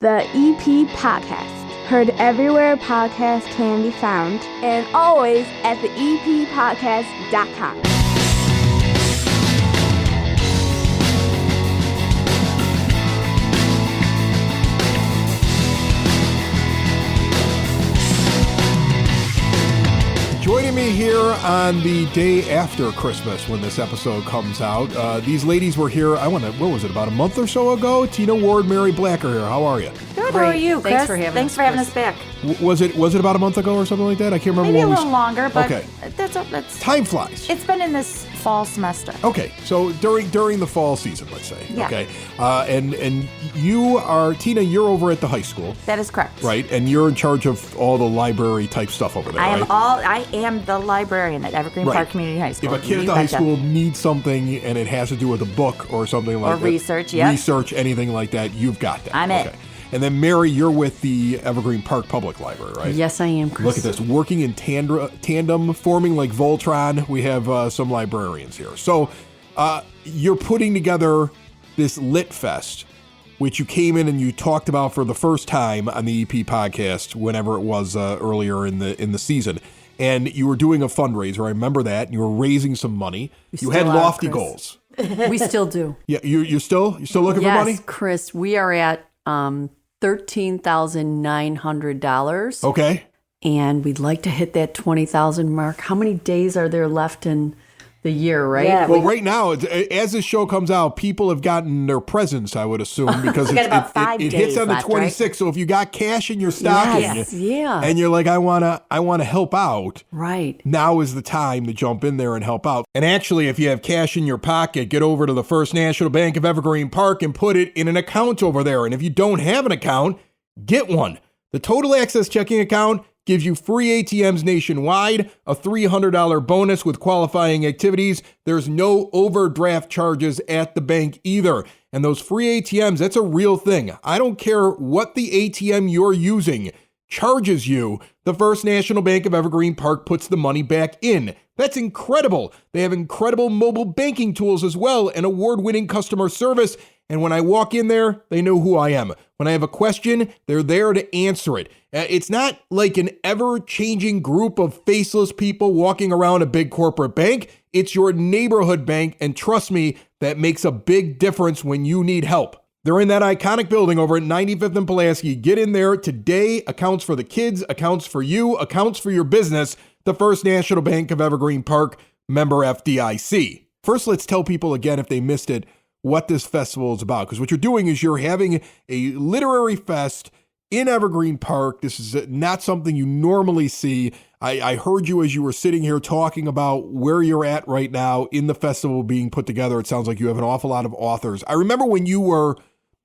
The EP Podcast. Heard everywhere podcasts can be found, and always at theeppodcast.com. Joining me here on the day after Christmas when this episode comes out, these ladies were here, what was it, about a month or so ago? Tina Ward, Mary Black are here. How are you? Good, how are you, Chris? Thanks for having us back. Was it about a month ago or something like that? I can't remember. Maybe a little longer, but okay. That's time flies. It's been in this fall semester. Okay, so during the fall season, let's say. Yeah. Okay, and you are, Tina, you're over at the high school. That is correct. Right, and you're in charge of all the library type stuff over there, I am the librarian at Evergreen Park Community High School. If a kid at the high school needs something and it has to do with a book or something like that. Or research, yeah. Research, anything like that, you've got that. I'm it. And then, Mary, you're with the Evergreen Park Public Library, right? Yes, I am, Chris. Look at this. Working in tandem, forming like Voltron. We have some librarians here. So you're putting together this Lit Fest, which you came in and you talked about for the first time on the EP podcast, whenever it was earlier in the season. And you were doing a fundraiser. I remember that. And you were raising some money. You had lofty goals. We still do. Yeah, you're still looking for money? Yes, Chris. We are at $13,900. Okay. And we'd like to hit that 20,000 mark. How many days are there left in the year, right? Yeah, well, right now, as this show comes out, people have gotten their presents, I would assume, because it hits on the 26th. Right? So if you got cash in your stocking, and you're like, I wanna help out, right? Now is the time to jump in there and help out. And actually, if you have cash in your pocket, get over to the First National Bank of Evergreen Park and put it in an account over there. And if you don't have an account, get one. The Total Access Checking Account gives you free ATMs nationwide, a $300 bonus with qualifying activities. There's no overdraft charges at the bank either. And those free ATMs, that's a real thing. I don't care what the ATM you're using charges you. The First National Bank of Evergreen Park puts the money back in. That's incredible. They have incredible mobile banking tools as well and award-winning customer service. And when I walk in there, they know who I am. When I have a question, they're there to answer it. It's not like an ever-changing group of faceless people walking around a big corporate bank. It's your neighborhood bank, and trust me, that makes a big difference when you need help. They're in that iconic building over at 95th and Pulaski. Get in there today. Accounts for the kids, accounts for you, accounts for your business. The First National Bank of Evergreen Park, member FDIC. First, let's tell people again, if they missed it, what this festival is about. Because what you're doing is you're having a literary fest in Evergreen Park. This is not something you normally see. I heard you as you were sitting here talking about where you're at right now in the festival being put together. It sounds like you have an awful lot of authors. I remember when you were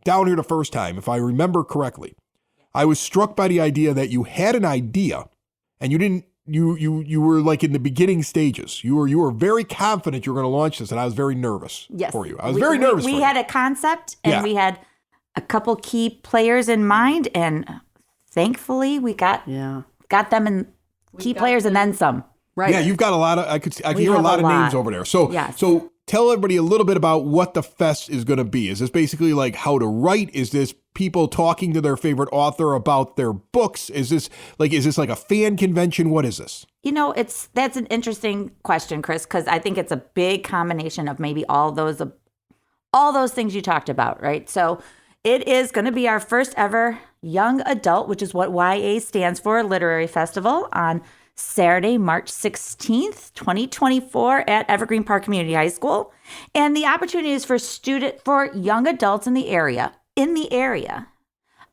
down here the first time, if I remember correctly, I was struck by the idea that you had an idea and you were like in the beginning stages. You were very confident you were going to launch this, and I was very nervous for you. I was very nervous. We had a concept, and we had a couple key players in mind, and thankfully we got them in key players and then some. Right. Yeah, you've got a lot of. I can hear a lot of names over there. So so tell everybody a little bit about what the fest is going to be. Is this basically like how to write? Is this people talking to their favorite author about their books? Is this like a fan convention? What is this? You know, that's an interesting question, Chris, because I think it's a big combination of maybe all those things you talked about, right? So it is going to be our first ever young adult, which is what YA stands for, Literary Festival, on Saturday, March 16th, 2024 at Evergreen Park Community High School. And the opportunity is for young adults in the area.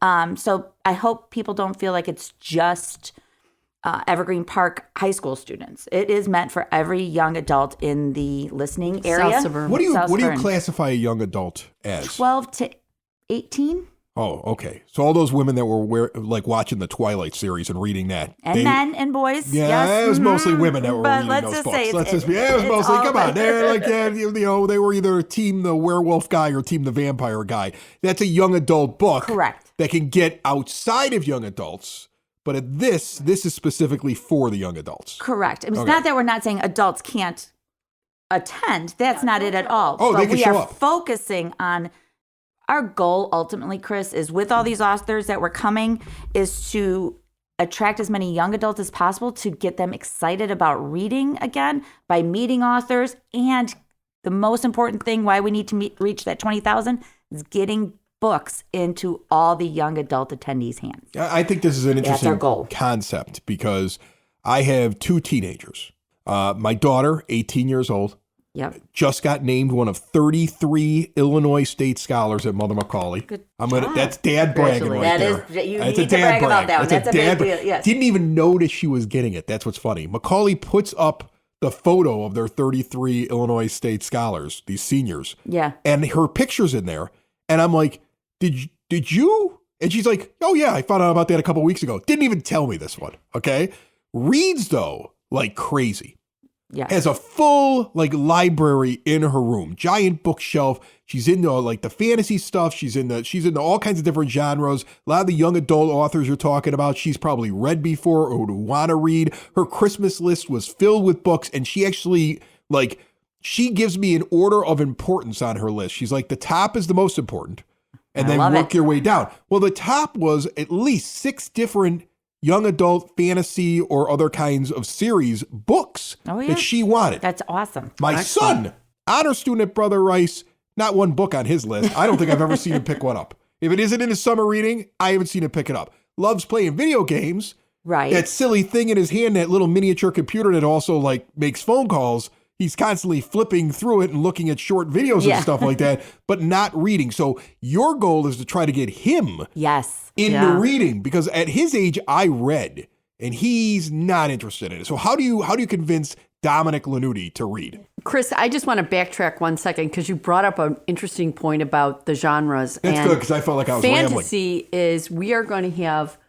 So I hope people don't feel like it's just Evergreen Park high school students. It is meant for every young adult in the listening area. South Suburban. What do you classify a young adult as? 12 to 18. Oh, okay. So all those women that were watching the Twilight series and reading that. And men and boys. Yeah, yes. It was mostly women that were reading those books. It was mostly, come on. They're like, they were either team the werewolf guy or team the vampire guy. That's a young adult book. Correct. That can get outside of young adults. But this is specifically for the young adults. Correct. It's not that we're not saying adults can't attend. That's not it at all. Oh, but they can show up. We are focusing on our goal ultimately, Chris, is with all these authors that were coming, is to attract as many young adults as possible to get them excited about reading again by meeting authors. And the most important thing why we need to reach that 20,000 is getting books into all the young adult attendees' hands. I think this is an That's our interesting goal. concept because I have 2 teenagers. My daughter, 18 years old, Yep. just got named one of 33 Illinois State Scholars at Mother Macaulay. Good That's dad bragging right That there. is, you That's need a to dad brag about that one. That's That's a dad big brag. deal. Yes. Didn't even notice she was getting it. That's what's funny. Macaulay puts up the photo of their 33 Illinois State Scholars, these seniors. Yeah. And her picture's in there. And I'm like, did you? And she's like, oh yeah, I found out about that a couple weeks ago. Didn't even tell me this one. Okay. Reads though, like crazy. Yeah. Has a full like library in her room, giant bookshelf. She's into like the fantasy stuff. She's into all kinds of different genres. A lot of the young adult authors you're talking about, she's probably read before or would want to read. Her Christmas list was filled with books, and she actually she gives me an order of importance on her list. She's like, the top is the most important, and then work your way down. Well, the top was at least 6 different young adult fantasy or other kinds of series books that she wanted. That's awesome. My son, honor student at Brother Rice, not one book on his list. I don't think I've ever seen him pick one up. If it isn't in his summer reading, I haven't seen him pick it up. Loves playing video games. Right. That silly thing in his hand, that little miniature computer that also like makes phone calls. He's constantly flipping through it and looking at short videos and stuff like that, but not reading. So your goal is to try to get him into reading, because at his age, I read and he's not interested in it. So how do you convince Dominic Lanuti to read? Chris, I just want to backtrack 1 second because you brought up an interesting point about the genres. That's good, because I felt like I was fantasy is we are going to have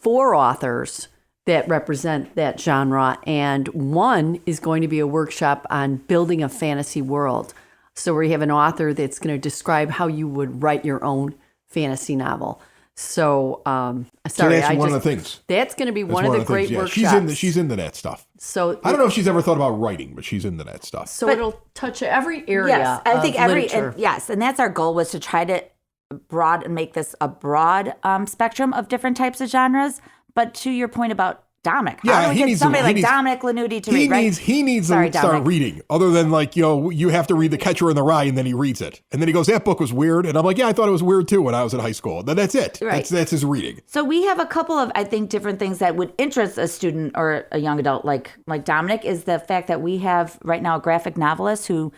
4 authors that represent that genre, and one is going to be a workshop on building a fantasy world. So we have an author that's going to describe how you would write your own fantasy novel. So, sorry, that's one of the things. That's going to be one of the great workshops. She's into that stuff. So I don't know if she's ever thought about writing, but she's into that stuff. So it'll touch every area. Yes, I think literature. and that's our goal, was to try to make this a broad spectrum of different types of genres. But to your point about Dominic, how do we get somebody like Dominic Lanuti to read? Right? He needs to start reading. Other than you have to read The Catcher in the Rye, and then he reads it, and then he goes, "That book was weird," and I'm like, "Yeah, I thought it was weird too when I was in high school." Then that's it. Right. That's his reading. So we have a couple of, I think, different things that would interest a student or a young adult like Dominic. Is the fact that we have right now a graphic novelist who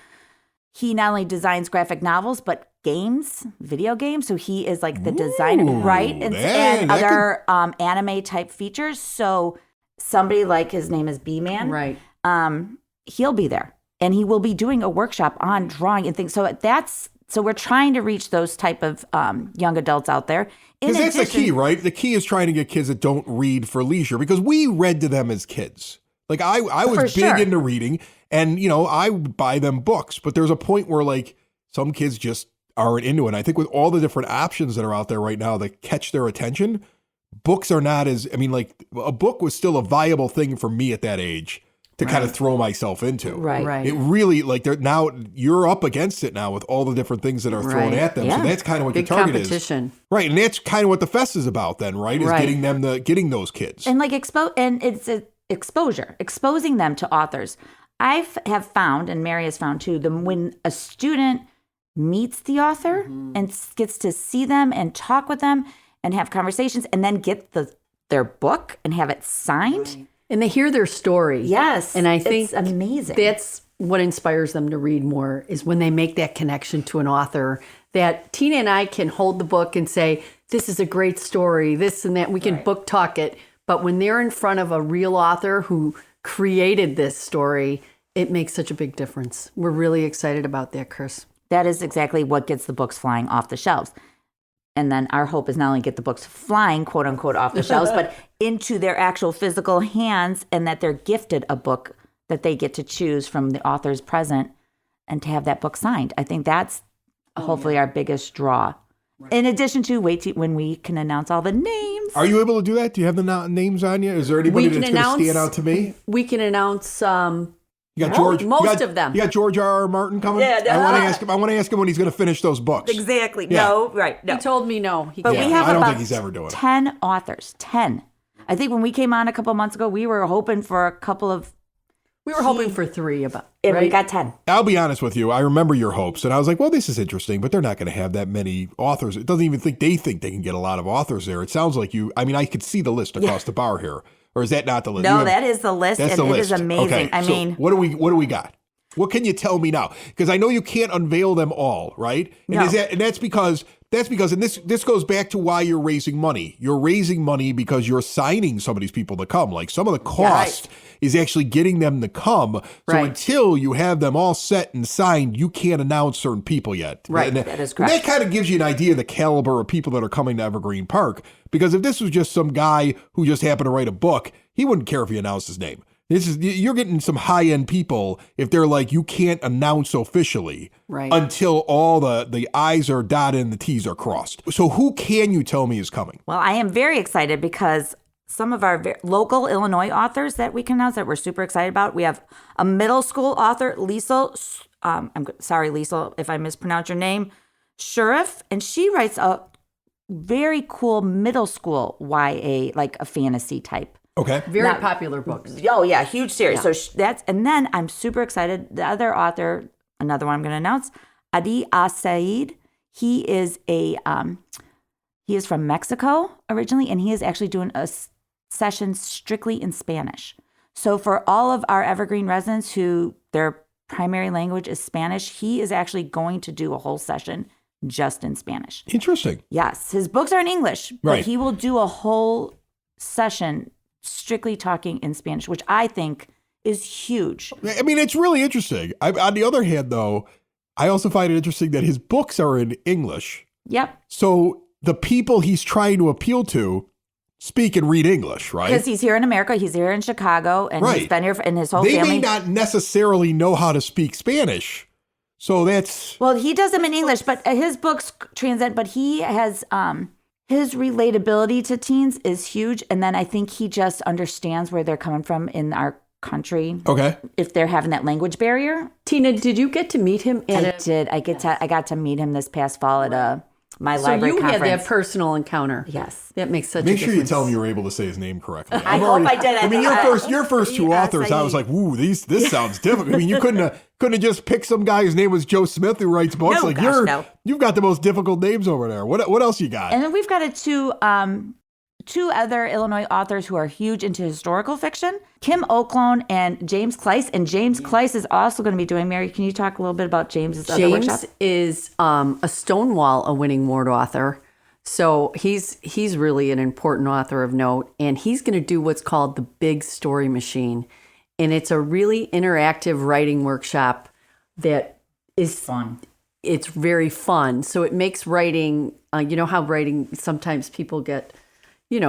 he not only designs graphic novels but video games. So he is like the designer, right? And other anime type features. So somebody like, his name is B-Man. Right. He'll be there, and he will be doing a workshop on drawing and things. So we're trying to reach those type of young adults out there. Because that's the key, right? The key is trying to get kids that don't read for leisure, because we read to them as kids. Like I was big into reading, and I would buy them books, but there's a point where some kids just aren't into it. And I think with all the different options that are out there right now that catch their attention, books are not as, a book was still a viable thing for me at that age to kind of throw myself into. Right. It really, now you're up against it now with all the different things that are thrown at them. Yeah. So that's kind of what your target competition is. Right. And that's kind of what the fest is about then, right? Is getting them getting those kids. And it's exposure, exposing them to authors. I have found, and Mary has found too, when a student meets the author and gets to see them and talk with them and have conversations, and then get their book and have it signed. And they hear their story. Yes. And I think it's amazing. That's what inspires them to read more, is when they make that connection to an author, that Tina and I can hold the book and say, this is a great story, this and that. We can book talk it. But when they're in front of a real author who created this story, it makes such a big difference. We're really excited about that, Chris. That is exactly what gets the books flying off the shelves. And then our hope is not only get the books flying, quote unquote, off the shelves, but into their actual physical hands, and that they're gifted a book that they get to choose from the authors present and to have that book signed. I think that's hopefully our biggest draw. Right. In addition to when we can announce all the names. Are you able to do that? Do you have the names on you? Is there anybody that's going to stand out to me? We can announce You got George. Most of them. You got George R.R. Martin coming. Yeah, I want to ask him. I want to ask him when he's going to finish those books. Exactly. Yeah. No, right. No. He told me no. But we have I don't about think he's ever doing it. 10 authors. 10. I think when we came on a couple months ago, we were hoping for a couple of. We were hoping for 3 about. And right? we got 10. I'll be honest with you. I remember your hopes, and I was like, "Well, this is interesting," but they're not going to have that many authors. It doesn't even think they can get a lot of authors there. It sounds like you. I mean, I could see the list across the bar here, or is that not the list? No, that is the list, That's and the it list. is amazing. Okay, I so mean, what do we got? What can you tell me now? Because I know you can't unveil them all, right? And No. that's because and this goes back to why you're raising money. You're raising money because you're signing some of these people to come. Like some of the cost is actually getting them to come. So Right. until you have them all set and signed, you can't announce certain people yet. Right. And That is correct. that kind of gives you an idea of the caliber of people that are coming to Evergreen Park. Because if this was just some guy who just happened to write a book, he wouldn't care if he announced his name. You're getting some high-end people if they're like, you can't announce officially Right. until all the I's are dotted and the T's are crossed. So who can you tell me is coming? well, I am very excited because some of our local Illinois authors that we can announce that we're super excited about. We have a middle school author, Liesl. I'm sorry, Liesl, if I mispronounce your name, Sheriff, and she writes a very cool middle school YA, like a fantasy type. Okay. Very Now- popular books. Oh yeah, huge series. Yeah. So that's, and then I'm super excited. The other author, another one I'm going to announce, Adi Asaid. He is he is from Mexico originally, and he is actually doing a session strictly in Spanish. So for all of our Evergreen residents who their primary language is Spanish, he is actually going to do a whole session just in Spanish. Interesting. Yes, his books are in English, but Right. he will do a whole session strictly talking in Spanish, which I think is huge. I mean, it's really interesting. On the other hand, though, I also find it interesting that his books are in English. Yep, So the people he's trying to appeal to speak and read English, right? because he's here in America, he's here in Chicago, and he's Right. been here, and his whole They family. may not necessarily know how to speak Spanish. So that's... Well, he does them in English, but his books transcend. But he has his relatability to teens is huge, and then I think he just understands where they're coming from in our country Okay. if they're having that language barrier. Tina, did you get to meet him? I did. I got to meet him this past fall at my So library you conference. had that personal encounter. Yes. That makes such a Make difference. sure you tell him you were able to say his name correctly. I hope I did. I mean, your first two authors, I was like, "Ooh, this sounds difficult." I mean, you couldn't have just picked some guy whose name was Joe Smith who writes books. No, like gosh, no. you've got the most difficult names over there. What else you got? And then we've got two other Illinois authors who are huge into historical fiction, Kim Oaklone and James Kleiss. And James Kleiss is also going to be doing, Mary, can you talk a little bit about James's other workshop? James is a Stonewall, a winning Ward author. So he's really an important author of note. And he's going to do what's called the Big Story Machine. And it's a really interactive writing workshop that is Fun. It's very fun. So it makes writing, you know how writing, sometimes people get,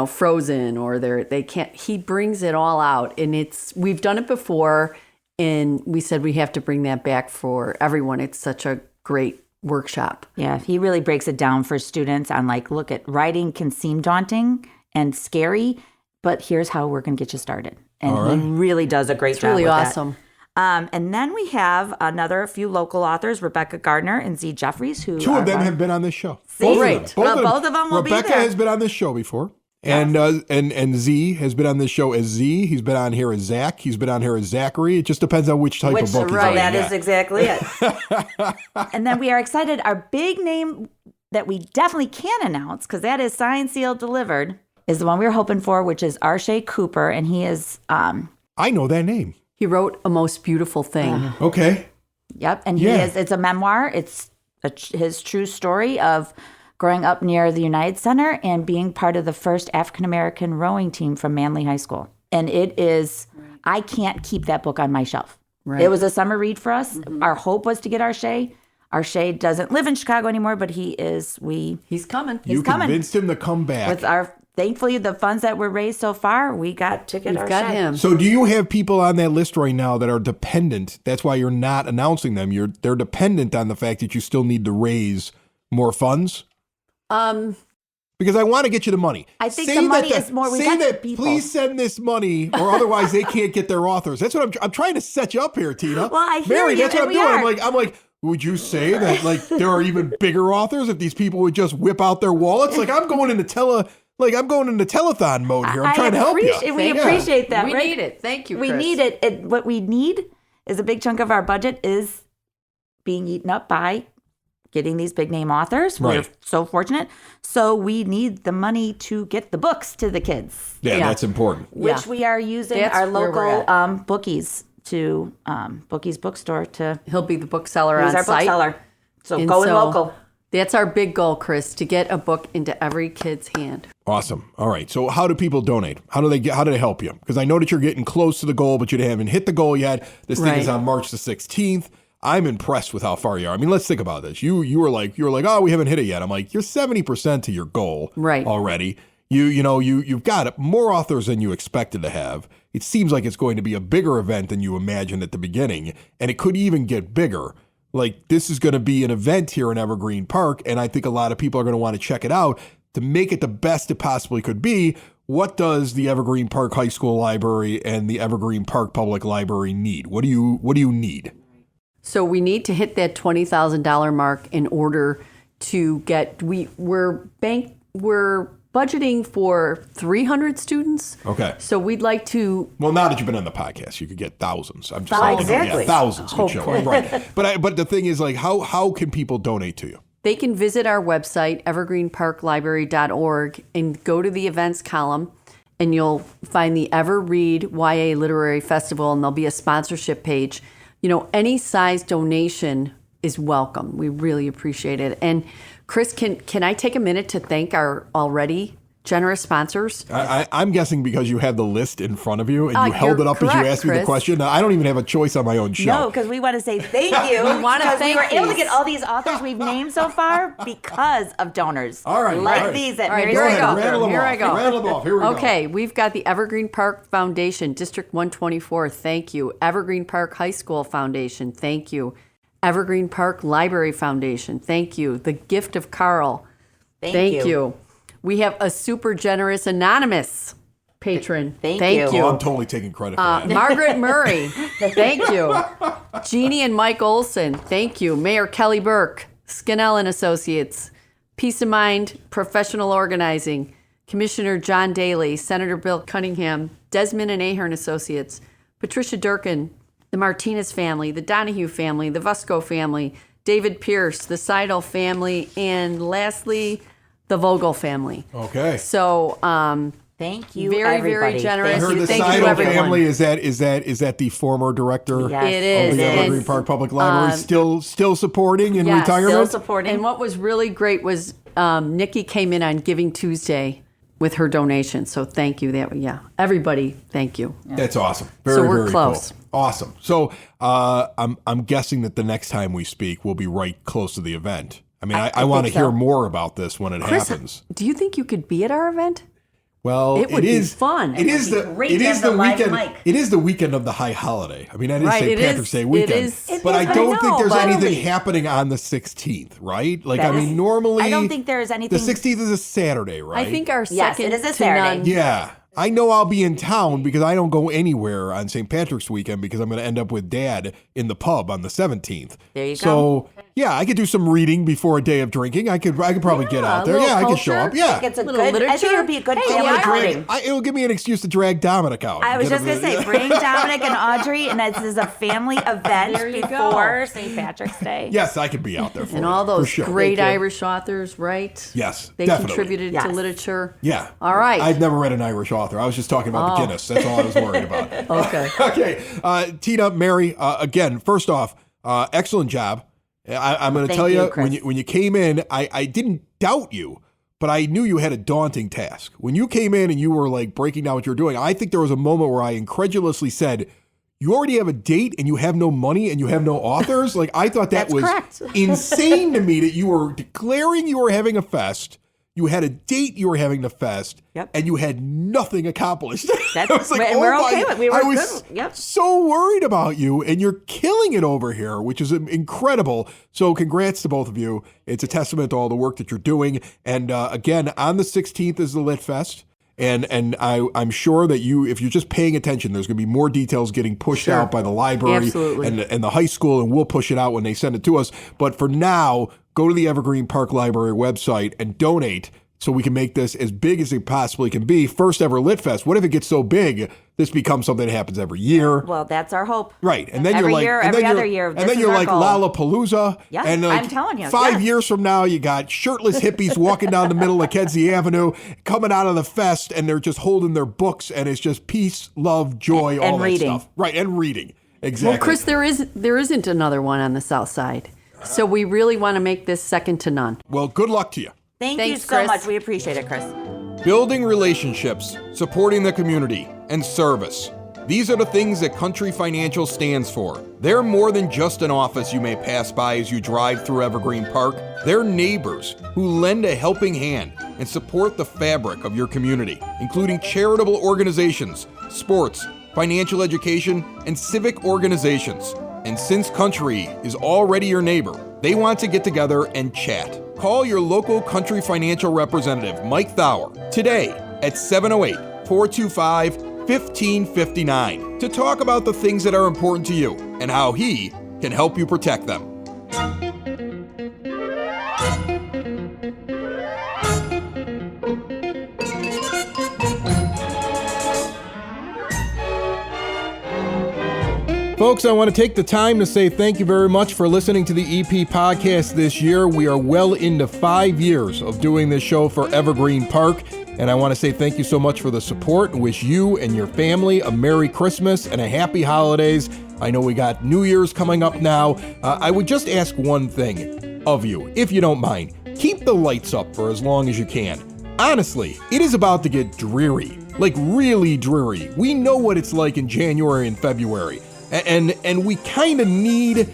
frozen or they can't, he brings it all out. And we've done it before and we said we have to bring that back for everyone. It's such a great workshop. Yeah, he really breaks it down for students on look at writing can seem daunting and scary, but here's how we're going to get you started. And he really does a great job Really with that. awesome. And then we have a few local authors, Rebecca Gardner and Z. Jeffries, who Two are of them one- have been on this show. See? Great. Both of them will be Rebecca there. has been on this show before. And Z has been on this show as Z. He's been on here as Zach. He's been on here as Zachary. It just depends on which type of book he's right, writing. that Yeah. is exactly it. And then we are excited. Our big name that we definitely can announce, because that is signed, sealed, delivered, is the one we were hoping for, which is Arshay Cooper. And he is, I know that name. He wrote A Most Beautiful Thing. Okay. yep. And Yeah. it's a memoir. It's his true story of growing up near the United Center and being part of the first African-American rowing team from Manly High School. And it is, I can't keep that book on my shelf. Right. It was a summer read for us. Our hope was to get Arshay. Arshay doesn't live in Chicago anymore, but He's coming. You coming. convinced him to come back. with thankfully, the funds that were raised so far, we got to get We've Arshay. got him. So do you have people on that list right now that are dependent? That's why you're not announcing them. They're dependent on the fact that you still need to raise more funds? because I want to get you the money. I think the money is more. We got that, people. please send this money, or otherwise they can't get their authors. That's what I'm trying to set you up here, Tina. Well, I hear Mary, you, that's what and I'm we doing. are. I'm like, would you say that like there are even bigger authors if these people would just whip out their wallets? Like I'm going into telethon mode here. I'm trying to help you. We appreciate that. We right? need it. Thank you, We Chris. need it. What we need is a big chunk of our budget is being eaten up by getting these big name authors. We're Right. so fortunate. So we need the money to get the books to the kids, Yeah, that's important. which Yeah. we are using That's our where we're local bookies to Bookies Bookstore to He'll be the bookseller use on our site. bookseller. So And going so local. That's our big goal, Chris, to get a book into every kid's hand. Awesome. All right. So how do people donate? How do they help you? Because I know that you're getting close to the goal, but you haven't hit the goal yet. This thing is Right. on March the 16th. I'm impressed with how far you are. I mean, let's think about this. You were like, oh, we haven't hit it yet. I'm like, you're 70% to your goal Right. already. You've got more authors than you expected to have. It seems like it's going to be a bigger event than you imagined at the beginning, and it could even get bigger. Like, this is going to be an event here in Evergreen Park, and I think a lot of people are going to want to check it out to make it the best it possibly could be. What does the Evergreen Park High School Library and the Evergreen Park Public Library need? What do you need? So we need to hit that $20,000 mark in order to get. We're budgeting for 300 students. Okay. So we'd like to. Well, now that you've been on the podcast, you could get thousands. I'm just Exactly. thousands could show up. Right. But the thing is, like, how can people donate to you? They can visit our website, evergreenparklibrary.org, and go to the events column, and you'll find the Ever Read YA Literary Festival, and there'll be a sponsorship page. Any size donation is welcome. We really appreciate it. And Chris, can I take a minute to thank our already generous sponsors? I'm guessing because you had the list in front of you and you held you're it up as you correct, asked me the Chris. question. I don't even have a choice on my own show. No, because we want to say thank you. We want to because thank we were able to these. get all these authors we've named so far because of donors. All right, like all right. these at All right, Mary's here I ahead, go. rattle them Here off. I go. Rattle them off. Here we go. Okay, we've got the Evergreen Park Foundation, District 124, thank you. Evergreen Park High School Foundation, thank you. Evergreen Park Library Foundation, thank you. The Gift of Carl, thank you. We have a super generous anonymous patron. Thank Oh, you. I'm totally taking credit for that. Margaret Murray, thank you. Jeannie and Mike Olson, thank you. Mayor Kelly Burke, Skinnell and Associates, Peace of Mind Professional Organizing, Commissioner John Daly, Senator Bill Cunningham, Desmond and Ahern Associates, Patricia Durkin, the Martinez family, the Donahue family, the Vusco family, David Pierce, the Seidel family, and lastly, the Vogel family. Okay. So, Thank you, very, everybody. very generous. I Thank heard you. the Thank you, Seidel everyone. family is that the former director Yes. it is. of the and- Evergreen Park Public Library still supporting in Yes, retirement? Still supporting. And what was really great was Nikki came in on Giving Tuesday with her donation. So thank you. Everybody, thank you. That's awesome. Very, So we're very close. cool. Awesome. So I'm guessing that the next time we speak, we'll be right close to the event. I mean, I want to think so. hear more about this when it happens. Do you think you could be at our event? Well, It would be fun. It is would the be great it to is have the the live weekend. mic. It is the weekend of the high holiday. I mean, that is Right, St. it Patrick's is. Day It weekend. is. It But is, I I don't know, think there's but- anything happening on the 16th, right? Like, I That mean, is- normally I don't think there is anything. the 16th is a Saturday, right? I think our Yes, second it is a to Saturday. none. Yeah. I know I'll be in town because I don't go anywhere on St. Patrick's weekend because I'm going to end up with Dad in the pub on the 17th. There you go. So, yeah, I could do some reading before a day of drinking. I could probably get out a there. little Yeah, I could show culture. up. Yeah. It's a Little good. I think literature. it would be a good Hey, family yeah, outing. It'll give me an excuse to drag Dominic out. I was Get just him gonna say, bring Dominic and Audrey, and this is a family event There you go. before St. Patrick's Day. Yes, I could be out there for And you, all for those sure. great Thank you. Irish authors, right? Yes, They definitely. contributed to Yes. literature. Yeah. All right. I've never read an Irish author. I was just talking about the Guinness. That's all I was worried about. Okay. Okay. Tina, Mary, again, first off, excellent job. I'm going to Thank tell you, you, Chris. when you came in, I didn't doubt you, but I knew you had a daunting task. When you came in and you were like breaking down what you were doing, I think there was a moment where I incredulously said, you already have a date and you have no money and you have no authors? Like, I thought that That's was correct. insane to me that you were declaring you were having a fest. You had a date you were having the fest, and you had nothing accomplished. That's, I was like, and we're okay with it. I was so worried about you, and you're killing it over here, which is incredible. So congrats to both of you. It's a testament to all the work that you're doing. And again, on the 16th is the Lit Fest. And I'm sure that if you're just paying attention, there's going to be more details getting pushed out by the library and the high school, and we'll push it out when they send it to us. But for now, go to the Evergreen Park Library website and donate so we can make this as big as it possibly can be. First ever Lit Fest. What if it gets so big, this becomes something that happens every year? Well, that's our hope. Right. And then every you're like, year, and every then other year. And then you're like Lollapalooza. Yeah, and like I'm telling you. 5 years from now, you got shirtless hippies walking down the middle of Kedzie Avenue, coming out of the fest, and they're just holding their books, and it's just peace, love, joy, all that reading. stuff. Right, and reading. Exactly. Well, Chris, there isn't another one on the South Side. So we really want to make this second to none. Well, good luck to you. Thanks you so Chris. much. We appreciate it, Chris. Building relationships, supporting the community, and service. These are the things that Country Financial stands for. They're more than just an office you may pass by as you drive through Evergreen Park. They're neighbors who lend a helping hand and support the fabric of your community, including charitable organizations, sports, financial education, and civic organizations. And since Country is already your neighbor, they want to get together and chat. Call your local Country Financial representative, Mike Thauer, today at 708-425-1559 to talk about the things that are important to you and how he can help you protect them. Folks, I want to take the time to say thank you very much for listening to the EP podcast this year. We are well into 5 years of doing this show for Evergreen Park, and I want to say thank you so much for the support and wish you and your family a Merry Christmas and a Happy Holidays. I know we got New Year's coming up now. I would just ask one thing of you, if you don't mind. Keep the lights up for as long as you can. Honestly, it is about to get dreary, like really dreary. We know what it's like in January and February. And we kind of need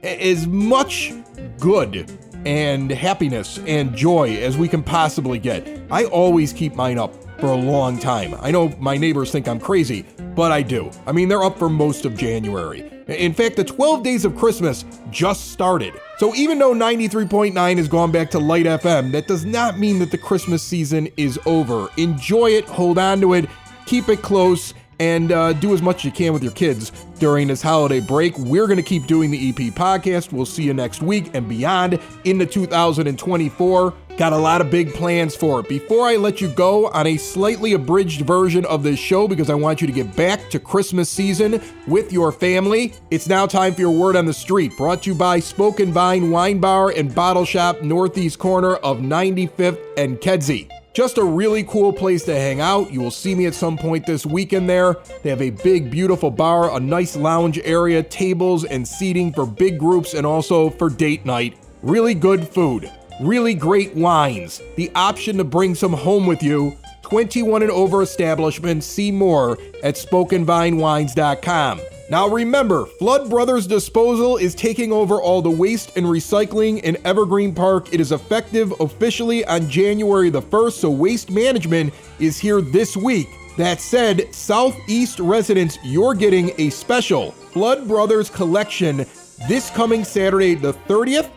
as much good and happiness and joy as we can possibly get. I always keep mine up for a long time. I know my neighbors think I'm crazy, but I do. I mean, they're up for most of January. In fact, the 12 days of Christmas just started. So even though 93.9 has gone back to Light FM, that does not mean that the Christmas season is over. Enjoy it, hold on to it, keep it close, and do as much as you can with your kids during this holiday break. We're going to keep doing the EP podcast. We'll see you next week and beyond into 2024. Got a lot of big plans for it. Before I let you go on a slightly abridged version of this show, because I want you to get back to Christmas season with your family, it's now time for your word on the street. Brought to you by Spoken Vine Wine Bar and Bottle Shop, northeast corner of 95th and Kedzie. Just a really cool place to hang out. You will see me at some point this weekend there. They have a big, beautiful bar, a nice lounge area, tables and seating for big groups and also for date night. Really good food, really great wines, the option to bring some home with you. 21 and over establishments. See more at SpokenVineWines.com. Now remember, Flood Brothers Disposal is taking over all the waste and recycling in Evergreen Park. It is effective officially on January the 1st, so waste management is here this week. That said, Southeast residents, you're getting a special Flood Brothers collection this coming Saturday the 30th.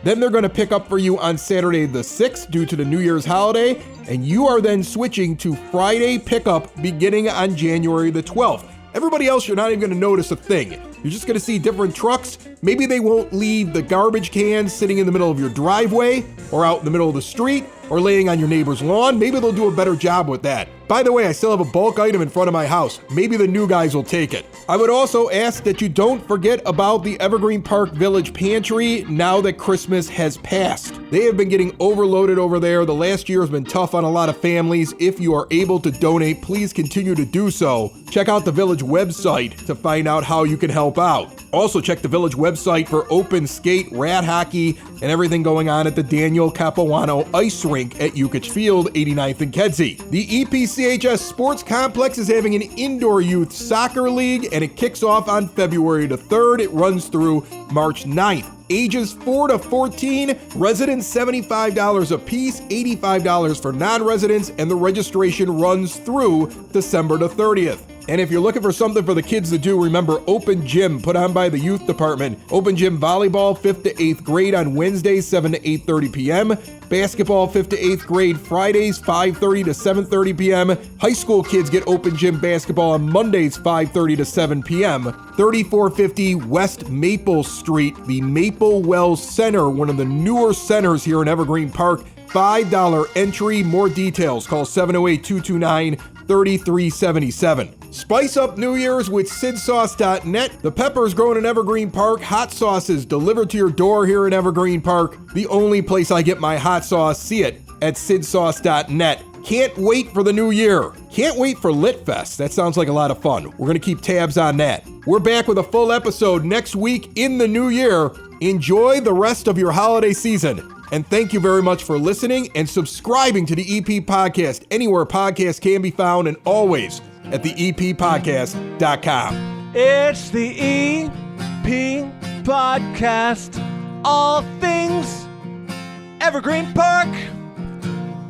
Then they're going to pick up for you on Saturday the 6th due to the New Year's holiday, and you are then switching to Friday pickup beginning on January the 12th. Everybody else, you're not even going to notice a thing. You're just going to see different trucks. Maybe they won't leave the garbage cans sitting in the middle of your driveway or out in the middle of the street or laying on your neighbor's lawn. Maybe they'll do a better job with that. By the way, I still have a bulk item in front of my house. Maybe the new guys will take it. I would also ask that you don't forget about the Evergreen Park Village Pantry now that Christmas has passed. They have been getting overloaded over there. The last year has been tough on a lot of families. If you are able to donate, please continue to do so. Check out the Village website to find out how you can help out. Also, check the Village website for open skate, rat hockey, and everything going on at the Daniel Capuano Ice Rink at Yukich Field, 89th and Kedzie. The EPCHS Sports Complex is having an indoor youth soccer league, and it kicks off on February the 3rd. It runs through March 9th. Ages 4 to 14, residents $75 a piece, $85 for non-residents, and the registration runs through December the 30th. And if you're looking for something for the kids to do, remember Open Gym put on by the youth department. Open Gym volleyball 5th to 8th grade on Wednesdays 7 to 8:30 p.m. Basketball 5th to 8th grade Fridays 5:30 to 7:30 p.m. High school kids get Open Gym basketball on Mondays 5:30 to 7 p.m. 3450 West Maple Street, the Maple Wells Center, one of the newer centers here in Evergreen Park. $5 entry. More details. Call 708-229-3377. Spice up New Year's with sidsauce.net. The peppers grown in Evergreen Park. Hot sauces delivered to your door here in Evergreen Park. The only place I get my hot sauce. See it at sidsauce.net. Can't wait for the new year. Can't wait for LitFest. That sounds like a lot of fun. We're going to keep tabs on that. We're back with a full episode next week in the new year. Enjoy the rest of your holiday season. And thank you very much for listening and subscribing to the EP Podcast anywhere podcasts can be found, and always at theeppodcast.com. It's the EP Podcast. All things Evergreen Park.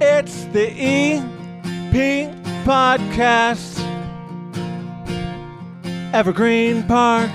It's the EP Podcast. Evergreen Park.